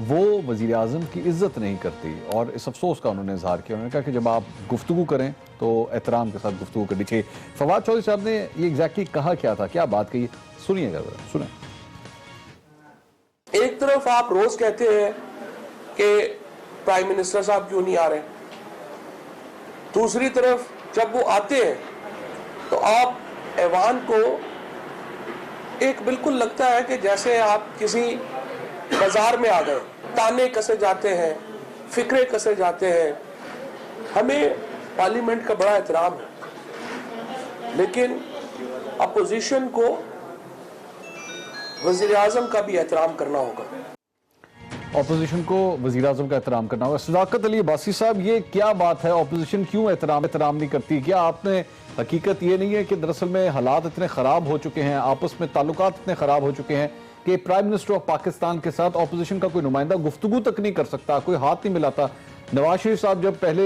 A: وہ وزیر اعظم کی عزت نہیں کرتی, اور اس افسوس کا انہوں نے اظہار کیا. انہوں نے کہا کہ جب آپ گفتگو کریں تو احترام کے ساتھ گفتگو کرنی چاہیے. فواد چودھری صاحب نے یہ ایگزیکٹلی کہا کیا تھا, کیا بات کہی, سنیے گا ذرا, سنیں.
E: ایک طرف آپ روز کہتے ہیں کہ پرائم منسٹر صاحب کیوں نہیں آ رہے, دوسری طرف جب وہ آتے ہیں تو آپ ایوان کو ایک بالکل لگتا ہے کہ جیسے آپ کسی بازار میں آ گئے, تانے کسے جاتے ہیں, فکرے کسے جاتے ہیں. ہمیں پارلیمنٹ کا بڑا احترام ہے, لیکن اپوزیشن کو وزیر اعظم کا بھی احترام کرنا ہوگا.
A: اپوزیشن کو وزیر اعظم کا احترام کرنا ہوگا. صداقت علی عباسی صاحب, یہ کیا بات ہے, اپوزیشن کیوں احترام نہیں کرتی؟ کیا آپ نے حقیقت یہ نہیں ہے کہ دراصل میں حالات اتنے خراب ہو چکے ہیں, آپس میں تعلقات اتنے خراب ہو چکے ہیں کہ پرائم منسٹر آف پاکستان کے ساتھ اپوزیشن کا کوئی نمائندہ گفتگو تک نہیں کر سکتا, کوئی ہاتھ نہیں ملاتا؟ نواز شریف صاحب جب پہلے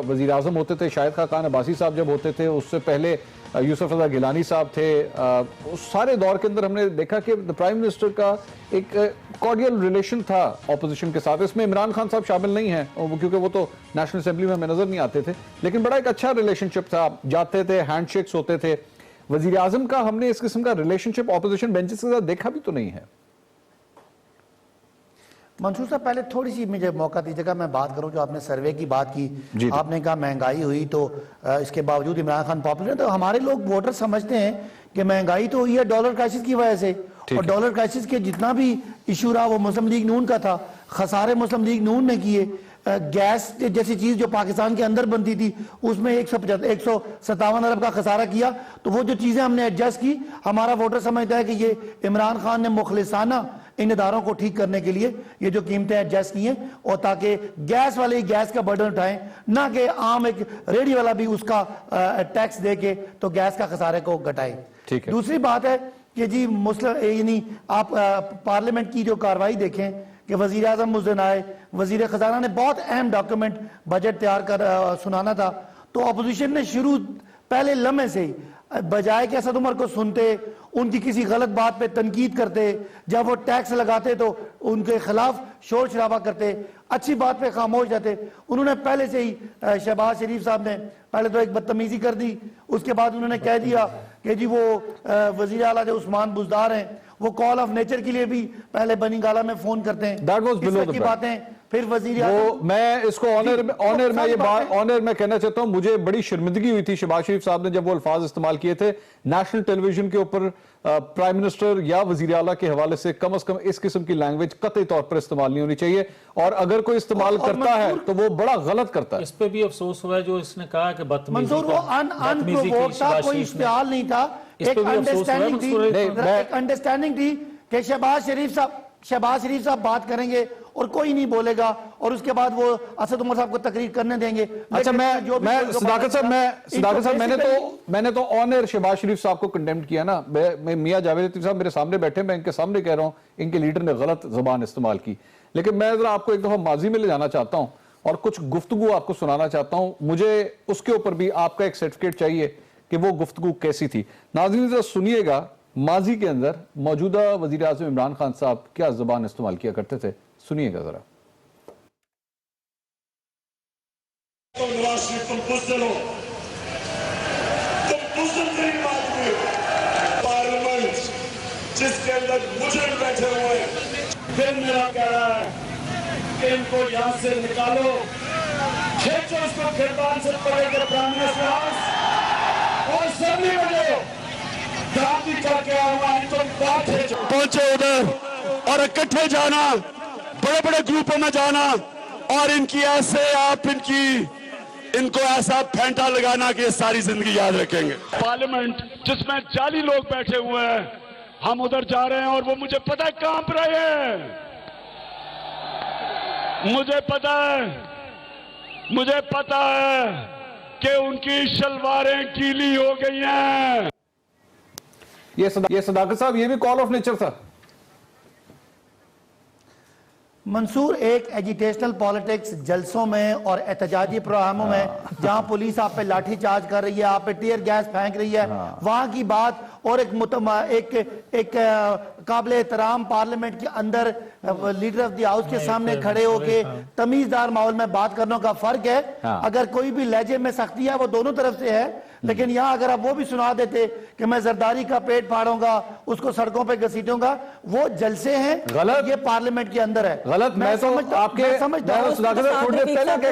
A: وزیر اعظم ہوتے تھے, شاہد خاقان عباسی صاحب جب ہوتے تھے, اس سے پہلے یوسف رضا گیلانی صاحب تھے, اس سارے دور کے اندر ہم نے دیکھا کہ پرائم منسٹر کا ایک کارڈیل ریلیشن تھا اپوزیشن کے ساتھ. اس میں عمران خان صاحب شامل نہیں ہیں کیونکہ وہ تو نیشنل اسمبلی میں ہمیں نظر نہیں آتے تھے, لیکن بڑا ایک اچھا ریلیشن شپ تھا, جاتے تھے, ہینڈ شیکس ہوتے تھے. وزیر اعظم کا ہم نے اس قسم کا ریلیشن شپ اپوزیشن بینچز کے ساتھ دیکھا بھی تو نہیں ہے.
B: منصور صاحب پہلے تھوڑی سی مجھے موقع دیجیے گا, میں بات کروں جو آپ نے سروے کی بات کی. آپ نے کہا مہنگائی ہوئی تو اس کے باوجود عمران خان پاپولر ہے, تو ہمارے لوگ ووٹر سمجھتے ہیں کہ مہنگائی تو ہوئی ہے ڈالر کرائسس کی وجہ سے, اور ڈالر کرائسس کے جتنا بھی ایشو رہا وہ مسلم لیگ نون کا تھا, خسارے مسلم لیگ نون نے کیے. گیس جیسی چیز جو پاکستان کے اندر بنتی تھی اس میں 157 ارب کا خسارہ کیا, تو وہ جو چیزیں ہم نے ایڈجسٹ کی, ہمارا ووٹر سمجھتا ہے کہ یہ عمران خان نے مخلصانہ ان اداروں کو ٹھیک کرنے کے لیے یہ جو قیمتیں ایڈجسٹ کی ہیں, اور تاکہ گیس والے گیس کا برڈن اٹھائیں, نہ کہ عام ایک ریڈی والا بھی اس کا ٹیکس دے کے تو گیس کا خسارے کو گھٹائے. دوسری بات ہے کہ جی یعنی آپ پارلیمنٹ کی جو کاروائی دیکھیں کہ وزیر اعظم اس دن آئے, وزیر خزانہ نے بہت اہم ڈاکیومنٹ بجٹ تیار کر سنانا تھا, تو اپوزیشن نے شروع پہلے لمحے سے ہی بجائے کہ اسد عمر کو سنتے, ان کی کسی غلط بات پہ تنقید کرتے, جب وہ ٹیکس لگاتے تو ان کے خلاف شور شرابہ کرتے, اچھی بات پہ خاموش جاتے, انہوں نے پہلے سے ہی شہباز شریف صاحب نے پہلے تو ایک بدتمیزی کر دی, اس کے بعد انہوں نے کہہ دیا کہ جی وہ وزیر اعلیٰ جو عثمان بزدار ہیں وہ کال آف نیچر کے لیے بھی پہلے بنی گالا میں فون کرتے ہیں, اس کی باتیں پھر وزیر اعظم. میں اس کو
A: آنر میں کہنا چاہتا ہوں, مجھے بڑی شرمندگی ہوئی تھی شہباز شریف صاحب نے جب وہ الفاظ استعمال کیے تھے نیشنل ٹیلی ویژن کے اوپر پرائم منسٹر یا وزیر اعلیٰ کے حوالے سے. کم از کم اس قسم کی لینگویج قطعی طور پر استعمال نہیں ہونی چاہیے, اور اگر کوئی استعمال کرتا ہے تو وہ بڑا غلط کرتا ہے.
C: اس پہ بھی افسوس ہوا ہے جو اس نے کہا کہ
B: منظور وہ انپرووکڈ تھا, کوئی اشتعال نہیں تھا, ایک انڈرسٹینڈنگ تھی کہ شہباز شریف صاحب بات کریں گے اور کوئی نہیں بولے گا, اور اس کے بعد وہ اسد عمر صاحب کو تقریر کرنے دیں گے.
A: اچھا صداقت صاحب میں نے تو آنر شہباز شریف صاحب کو کنڈیمڈ کیا نا. میاں جاوید لطیف صاحب میرے سامنے بیٹھے, میں ان کے سامنے کہہ رہا ہوں ان کے لیڈر نے غلط زبان استعمال کی, لیکن میں ذرا آپ کو ایک دفعہ ماضی میں لے جانا چاہتا ہوں اور کچھ گفتگو آپ کو سنانا چاہتا ہوں. مجھے اس کے اوپر بھی آپ کا ایک سرٹیفکیٹ چاہیے کہ وہ گفتگو کیسی تھی. ناظرین ذرا سنیے گا ماضی کے اندر موجودہ وزیر اعظم عمران خان صاحب کیا زبان استعمال کیا کرتے تھے, سنیے گا ذرا.
F: نواز شریف تم بزدل ہو, تم بزدل ترین آدمی ہو. پارلیمنٹ جس کے اندر مجرم بیٹھے ہوئے ہیں, پھر میرا کہہ رہا ہے کہ ان کو یہاں سے نکالو, کھینچو اس کو کھربان سے پڑے کے پرائم منسٹر ہاؤس اور اسمبلی میں جاؤ, دھاندی کر کے آواز تم بات کھینچو. پہنچے ادھر اور اکٹھے جانا, بڑے بڑے گروپوں میں جانا, اور ان کی ایسے آپ ان کو ایسا پھینٹا لگانا کہ ساری زندگی یاد رکھیں گے. پارلیمنٹ جس میں 40 لوگ بیٹھے ہوئے ہیں, ہم ادھر جا رہے ہیں اور وہ مجھے پتہ ہے کانپ رہے ہیں, مجھے پتہ ہے کہ ان کی شلواریں گیلی ہو گئی ہیں.
A: یہ صداقت صاحب یہ بھی کال آف نیچر تھا.
B: منصور, ایک ایجیٹیشنل پالیٹکس جلسوں میں اور احتجاجی پروگراموں میں جہاں پولیس آپ پہ لاٹھی چارج کر رہی ہے, آپ پہ ٹیئر گیس پھینک رہی ہے, وہاں کی بات اور ایک قابل احترام پارلیمنٹ کے اندر لیڈر آف دی ہاؤس کے سامنے کھڑے ہو کے تمیزدار ماحول میں بات کرنے کا فرق ہے. اگر کوئی بھی لہجے میں سختی ہے وہ دونوں طرف سے ہے, لیکن یہاں اگر آپ وہ بھی سنا دیتے کہ میں زرداری کا پیٹ پھاڑوں گا, اس کو سڑکوں پہ گھسیٹوں گا, وہ جلسے ہیں, یہ پارلیمنٹ کے اندر ہے.
A: غلط. میں تو آپ کے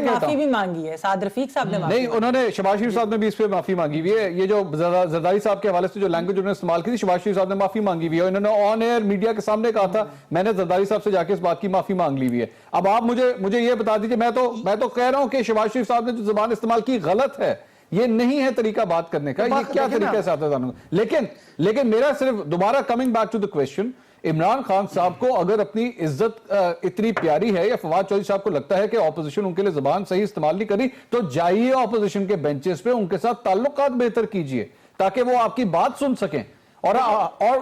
D: معافی بھی مانگی ہے سعد رفیق صاحب نے,
A: نہیں انہوں نے شہباز شریف صاحب نے بھی اس پہ معافی مانگی ہوئی ہے. یہ جو زرداری صاحب کے حوالے سے جو لینگویج انہوں نے استعمال کی تھی, شہباز شریف صاحب نے معافی مانگی ہوئی ہے. انہوں نے آن ایئر میڈیا کے سامنے کہا تھا میں نے زرداری صاحب سے جا کے اس بات کی معافی مانگ لی ہوئی ہے. اب آپ مجھے یہ بتا دیجئے, میں تو کہہ رہا ہوں کہ شہباز شریف صاحب نے جو زبان استعمال کی غلط ہے, یہ نہیں ہے طریقہ بات کرنے کا, یہ کیا طریقہ سے آتا ہے. لیکن میرا صرف دوبارہ coming back to the question, Imran Khan صاحب کو اگر اپنی عزت اتنی پیاری ہے یا فواد چودھری صاحب کو لگتا ہے کہ اپوزیشن ان کے لیے زبان صحیح استعمال نہیں کری, تو جائیے اپوزیشن کے بینچز پہ ان کے ساتھ تعلقات بہتر کیجئے تاکہ وہ آپ کی بات سن سکیں, اور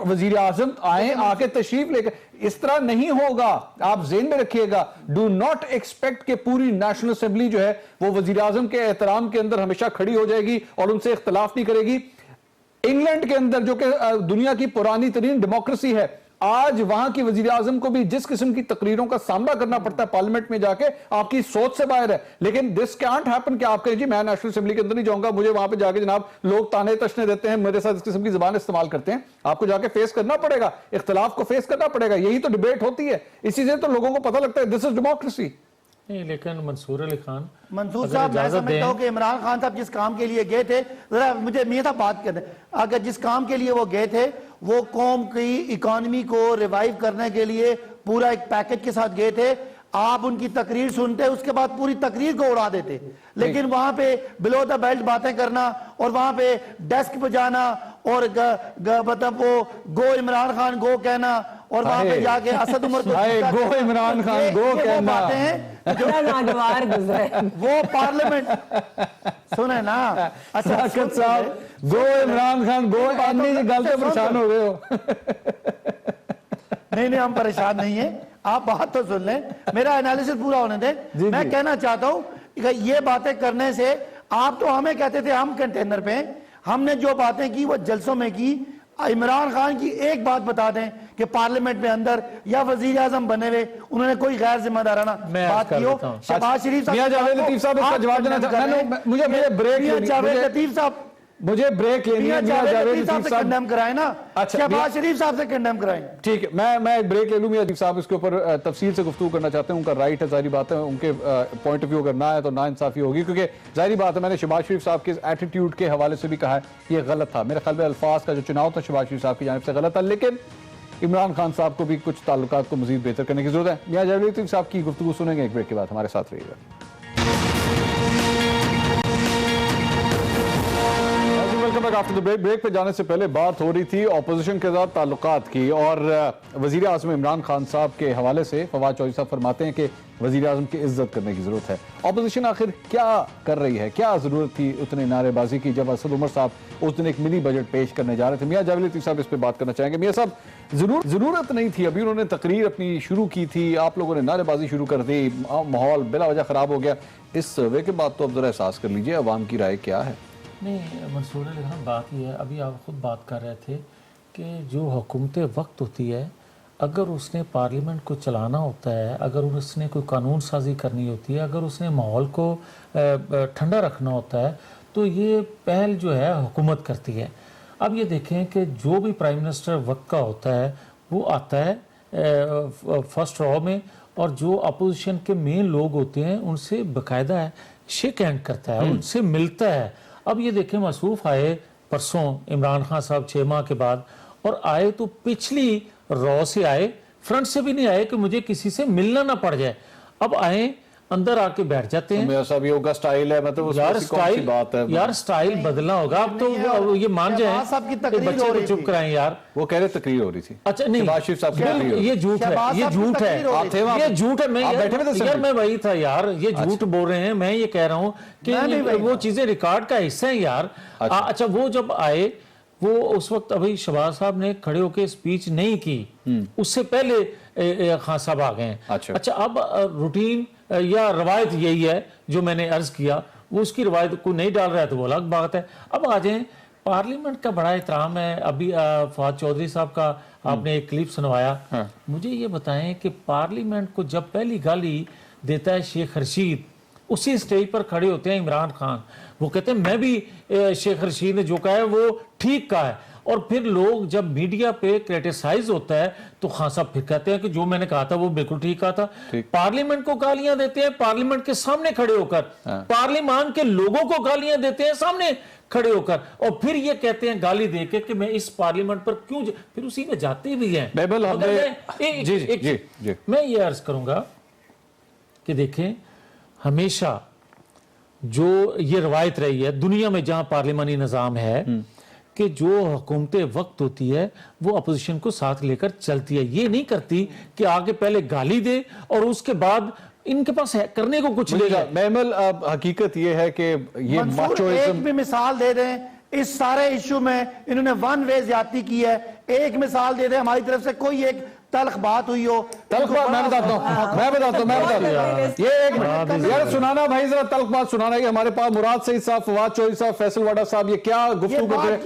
A: وزیر اعظم آئیں آ کے تشریف لے کر. اس طرح نہیں ہوگا, آپ ذہن میں رکھیے گا. ڈو ناٹ ایکسپیکٹ کہ پوری نیشنل اسمبلی جو ہے وہ وزیر اعظم کے احترام کے اندر ہمیشہ کھڑی ہو جائے گی اور ان سے اختلاف نہیں کرے گی. انگلینڈ کے اندر جو کہ دنیا کی پرانی ترین ڈیموکریسی ہے, آج وہاں کی وزیر اعظم کو بھی جس قسم کی تقریروں کا سامنا کرنا پڑتا ہے پارلیمنٹ میں جا کے, آپ کی سوچ سے باہر ہے. لیکن دس کانٹ ہیپن کہ آپ کہیں جی میں نیشنل اسمبلی کے اندر نہیں جاؤں گا, مجھے وہاں پہ جا کے جناب لوگ تانے تشنے دیتے ہیں, میرے ساتھ اس قسم کی زبان استعمال کرتے ہیں. آپ کو جا کے فیس کرنا پڑے گا, اختلاف کو فیس کرنا پڑے گا. یہی تو ڈیبیٹ ہوتی ہے, اسی سے تو لوگوں کو پتہ لگتا ہے دس از ڈیموکریسی.
C: نہیں, لیکن منصور علی خان,
B: منصور صاحب میں سمجھتا ہوں کہ عمران خان صاحب جس کام کے لیے گئے تھے, ذرا مجھے میاں صاحب بات کریں, اگر جس کام کے لیے وہ گئے تھے وہ قوم کی اکانومی کو ریوائیو کرنے کے لیے پورا ایک پیکج کے ساتھ گئے تھے. آپ ان کی تقریر سنتے, اس کے بعد پوری تقریر کو اڑا دیتے, لیکن وہاں پہ بلو دا بیلٹ باتیں کرنا اور وہاں پہ ڈیسک پہ جانا اور مطلب وہ گو عمران خان گو کہنا اور وہاں پہ جا کے اسد عمر کو
A: گو عمران خان گو کہنا
B: باتیں ہیں جو
D: ناگوار گزرے
B: وہ پارلیمنٹ سنیں نا. اچھا
A: ساکت صاحب گو عمران خان گو آدمی کی گل سے پریشان ہو گئے ہو.
B: نہیں ہم پریشان نہیں ہیں, آپ بات تو سن لیں, میرا انالیسس پورا ہونے دیں. میں کہنا چاہتا ہوں کہ یہ باتیں کرنے سے, آپ تو ہمیں کہتے تھے ہم کنٹینر پہ ہیں, ہم نے جو باتیں کی وہ جلسوں میں کی. عمران خان کی ایک بات بتا دیں کہ پارلیمنٹ میں اندر یا وزیر اعظم بنے ہوئے انہوں نے کوئی غیر ذمہ دارانہ بات کی ہو. شہباز شریف
A: میاں جاوید لطیف صاحب اس کا جواب دینا چاہتا مجھے بریک
B: جاوید لطیف صاحب
A: مجھے بریک لینی ہے. میاں جاوید لطیف
B: صاحب سے کنڈیم کرائیں نا, شہباز شریف صاحب سے کنڈیم کرائیں.
A: ٹھیک ہے, میں ایک بریک لے لوں. میاں لطیف صاحب اس کے اوپر تفصیل سے گفتگو کرنا چاہتے ہیں, ان کا رائٹ ہے, ظاہری بات ہے, ان کے پوائنٹ آف ویو اگر نہ ہے تو نا انصافی ہوگی, کیونکہ ظاہری بات ہے میں نے شہباز شریف صاحب کے ایٹیٹیوڈ کے حوالے سے بھی کہا ہے یہ غلط تھا. میرے خیال میں الفاظ کا جو چناؤ تھا شہباز شریف صاحب کی جانب سے غلط تھا, لیکن عمران خان صاحب کو بھی کچھ تعلقات کو مزید بہتر کرنے کی ضرورت ہے. میاں جاوید لطیف صاحب کی گفتگو سنیں گے ایک بریک کے بعد, ہمارے ساتھ رہیے گا. بریک پہ جانے سے پہلے بات ہو رہی تھی اپوزیشن کے ساتھ تعلقات کی, اور وزیر اعظم عمران خان صاحب کے حوالے سے فواد چودھری صاحب فرماتے ہیں کہ وزیر اعظم کی عزت کرنے کی ضرورت ہے. اپوزیشن آخر کیا کر رہی ہے, کیا ضرورت تھی اتنے نعرے بازی کی جب اسد عمر صاحب اس دن ایک منی بجٹ پیش کرنے جا رہے تھے؟ میاں جاوید لطیف صاحب اس پہ بات کرنا چاہیں گے. میاں صاحب ضرورت نہیں تھی, ابھی انہوں نے تقریر اپنی شروع کی تھی, آپ لوگوں نے نعرے بازی شروع کر دی, ماحول بلا وجہ خراب ہو گیا. اس سروے کے بعد تو اب ذرا احساس کر لیجئے عوام کی رائے کیا ہے.
C: نہیں منصور علی خان, بات یہ ہے, ابھی آپ خود بات کر رہے تھے کہ جو حکومت وقت ہوتی ہے, اگر اس نے پارلیمنٹ کو چلانا ہوتا ہے, اگر اس نے کوئی قانون سازی کرنی ہوتی ہے, اگر اس نے ماحول کو ٹھنڈا رکھنا ہوتا ہے, تو یہ پہل جو ہے حکومت کرتی ہے. اب یہ دیکھیں کہ جو بھی پرائم منسٹر وقت کا ہوتا ہے وہ آتا ہے فرسٹ رو میں, اور جو اپوزیشن کے مین لوگ ہوتے ہیں ان سے باقاعدہ شیک ہینڈ کرتا ہے, ان سے ملتا ہے. اب یہ دیکھیں مصروف آئے پرسوں عمران خان صاحب 6 ماہ کے بعد, اور آئے تو پچھلی رو سے آئے, فرنٹ سے بھی نہیں آئے کہ مجھے کسی سے ملنا نہ پڑ جائے. اب آئے اندر آ کے بیٹھ جاتے ہیں.
A: میاں صاحب یہ سٹائل ہے, مطلب
C: یار سٹائل بدلنا ہوگا. اب تو یہ مان جائیں کہ بچے کو چپ کرائیں یار,
A: وہ کہہ رہے تقریر ہو رہی تھی.
C: اچھا نہیں,
A: شہباز شریف صاحب کی تقریر
C: یہ جھوٹ ہے, یہ جھوٹ ہے, یہ جھوٹ ہے. یار میں وہی تھا یار, یہ جھوٹ بول رہے ہیں. میں یہ کہہ رہا ہوں کہ وہ چیزیں ریکارڈ کا حصہ ہیں یار. اچھا وہ جب آئے, وہ اس وقت ابھی شہباز صاحب نے کھڑے ہو کے سپیچ نہیں کی, اس سے پہلے خان صاحب آ گئے ہیں. اچھا اب روٹین یا روایت یہی ہے جو میں نے عرض کیا, وہ اس کی روایت کو نہیں ڈال رہا ہے تو وہ الگ بات ہے. اب آ جائیں, پارلیمنٹ کا بڑا احترام ہے. ابھی فواد چودھری صاحب کا آپ نے ایک کلپ سنوایا, مجھے یہ بتائیں کہ پارلیمنٹ کو جب پہلی گالی دیتا ہے شیخ رشید, اسی سٹیج پر کھڑے ہوتے ہیں عمران خان, وہ کہتے ہیں میں بھی شیخ رشید نے جو کہا ہے وہ ٹھیک کہا ہے. اور پھر لوگ جب میڈیا پہ کریٹیسائز ہوتا ہے تو خان صاحب پھر کہتے ہیں کہ جو میں نے کہا تھا وہ بالکل ٹھیک کہا تھا. پارلیمنٹ کو گالیاں دیتے ہیں پارلیمنٹ کے سامنے کھڑے ہو کر, پارلیمان کے لوگوں کو گالیاں دیتے ہیں سامنے کھڑے ہو کر, اور پھر یہ کہتے ہیں گالی دے کے کہ میں اس پارلیمنٹ پر کیوں پھر اسی میں جاتے بھی ہیں. میں یہ عرض کروں گا کہ دیکھیں, ہمیشہ جو یہ روایت رہی ہے دنیا میں جہاں پارلیمانی نظام ہے کہ جو حکومت وقت ہوتی ہے وہ اپوزیشن کو ساتھ لے کر چلتی ہے. یہ نہیں کرتی کہ آگے پہلے گالی دے اور اس کے بعد ان کے پاس کرنے کو کچھ نہیں ہے.
A: محمل حقیقت یہ ہے کہ یہ
B: ایک بھی مثال دے دیں اس سارے ایشو میں انہوں نے ون وے زیادتی کی ہے. ایک مثال دے دیں ہماری طرف سے, کوئی ایک تلخ بات ہوئی ہو.
A: تلخ بات میں بتاتا ہوں یہ ایک یار سنانا بھائی, ذرا تلخ بات سنانا ہے. ہمارے پاس مراد سعید صاحب, فواد چودھری صاحب, فیصل واڈا صاحب, یہ کیا گفتگو کرتے ہیں.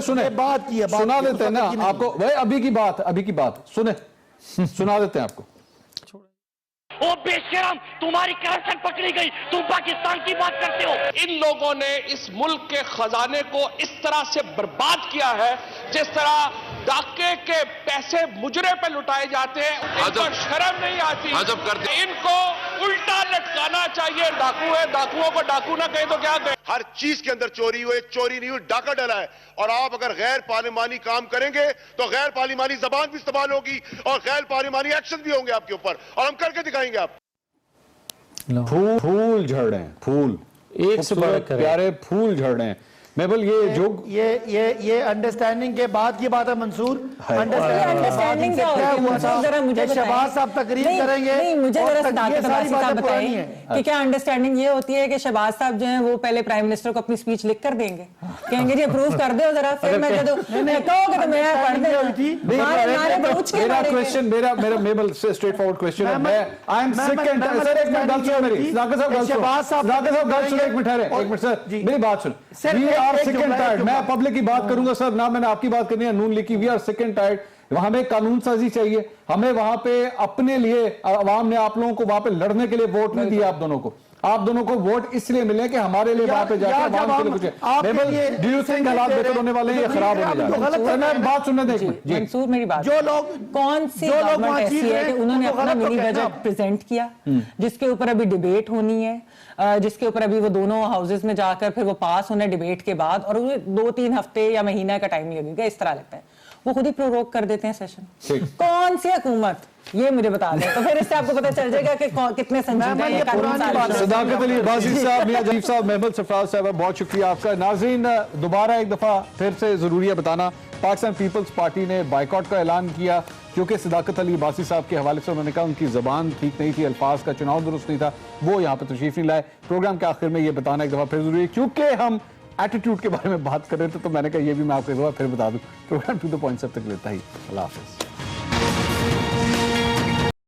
A: سنیں
B: بات کی ہے,
A: سنا دیتے ہیں نا آپ کو. بھائی ابھی کی بات سنیں, سنا دیتے ہیں آپ کو.
G: او بے شرم, تمہاری کرپشن پکڑی گئی, تم پاکستان کی بات کرتے ہو.
E: ان لوگوں نے اس ملک کے خزانے کو اس طرح سے برباد کیا ہے جس طرح ڈاکے کے پیسے مجرے پہ لٹائے جاتے ہیں. ان کو شرم نہیں آتی, ان کو الٹا لٹکانا چاہیے. ڈاکو ہے, ڈاکوؤں کو ڈاکو نہ کہیں تو کیا کہیں.
H: ہر چیز کے اندر چوری ہوئے, چوری نہیں ہوئی, ڈاکہ ڈلا ہے. اور آپ اگر غیر پارلیمانی کام کریں گے تو غیر پارلیمانی زبان بھی استعمال ہوگی اور غیر پارلیمانی ایکشن بھی ہوں گے آپ کے اوپر, اور ہم کر کے دکھائیں گے. آپ
A: پھول جھڑ رہے ہیں, پھول ایک سے بڑے پیارے پھول جھڑ رہے ہیں. میبل
B: یہ انڈرسٹینڈنگ کے بعد کی بات ہے منصور.
D: انڈرسٹینڈنگ کیا ہوتی ہے ذرا مجھے
B: شہباز صاحب تقریر کریں گے.
D: نہیں مجھے ذرا صداقت عباسی صاحب بتائیں کہ کیا انڈرسٹینڈنگ یہ ہوتی ہے کہ شہباز صاحب جو ہیں وہ پہلے پرائم منسٹر کو اپنی اسپیچ لکھ کر دیں گے, کہیں گے جی اپروو کر دو ذرا, پھر میں جب کہو گے تو میں پڑھ دوں.
A: میرا کوشچن میرا میبل سے اسٹریٹ فارورڈ کوشچن ہے. میں آئی ایم سیکنڈ سر, ایک منٹ گل سنو میری, صداقت صاحب گل سنو, ایک منٹ ٹھہرے, ایک منٹ سر میری بات سن. وی آر سک اینڈ ٹائرڈ, میں پبلک کی بات کروں گا سر, نہ میں نے آپ کی بات کرنی ہے, نون لیگ کی. وی آر سک اینڈ ٹائرڈ, ہمیں قانون سازی چاہیے, ہمیں وہاں پہ اپنے لیے, عوام نے آپ لوگوں کو وہاں پہ لڑنے کے لیے ووٹ نہیں دیا, آپ دونوں کو ووٹ اس لیے ملے کہ ہمارے لیے وہاں پہ جا کے عوام کے لیے کچھ. ڈو یو تھنک حالات بہتر ہونے والے ہیں یا خراب ہونے جا رہے ہیں؟ میں بات سننے دیں.
D: منصور میری بات,
B: جو لوگ
D: کون سی گورنمنٹ ایسی ہے کہ انہوں نے اپنا منی بجٹ پریزنٹ کیا جس کے اوپر ابھی ڈیبیٹ ہونی ہے, جس کے اوپر ابھی وہ دونوں ہاؤسز میں جا کر پھر وہ پاس ہونے ڈیبیٹ کے بعد, اور 2-3 ہفتے یا مہینہ کا ٹائم لگے گا, اس طرح لگتا ہے وہ خود ہی پروروک کر دیتے ہیں سیشن. کون سی حکومت, یہ مجھے بتا دیں تو پھر اس سے آپ کو پتہ چل جائے گا کہ کتنے سنجیدہ ہیں قانون ساز.
A: صداقت علی عباسی صاحب, میاں جعفر صاحب, محمد سرفراز صاحب, بہت شکریہ آپ کا. ناظرین دوبارہ ایک دفعہ پھر سے ضروری ہے بتانا, پاکستان پیپلز پارٹی نے بائیکاٹ کا اعلان کیا کیونکہ صداقت علی عباسی صاحب کے حوالے سے انہوں نے کہا ان کی زبان ٹھیک نہیں تھی, الفاظ کا چناؤ درست نہیں تھا, وہ یہاں پہ تشریف نہیں لائے. پروگرام کے آخر میں یہ بتانا ایک دفعہ پھر ضروری ہے کیونکہ ہم ایٹیٹیوڈ کے بارے میں بات کر رہے تھے, تو میں نے کہا یہ بھی میں آپ کو ایک دفعہ پھر بتا دوں. پروگرام ٹو دا پوائنٹ سب تک لیتا ہی. اللہ حافظ.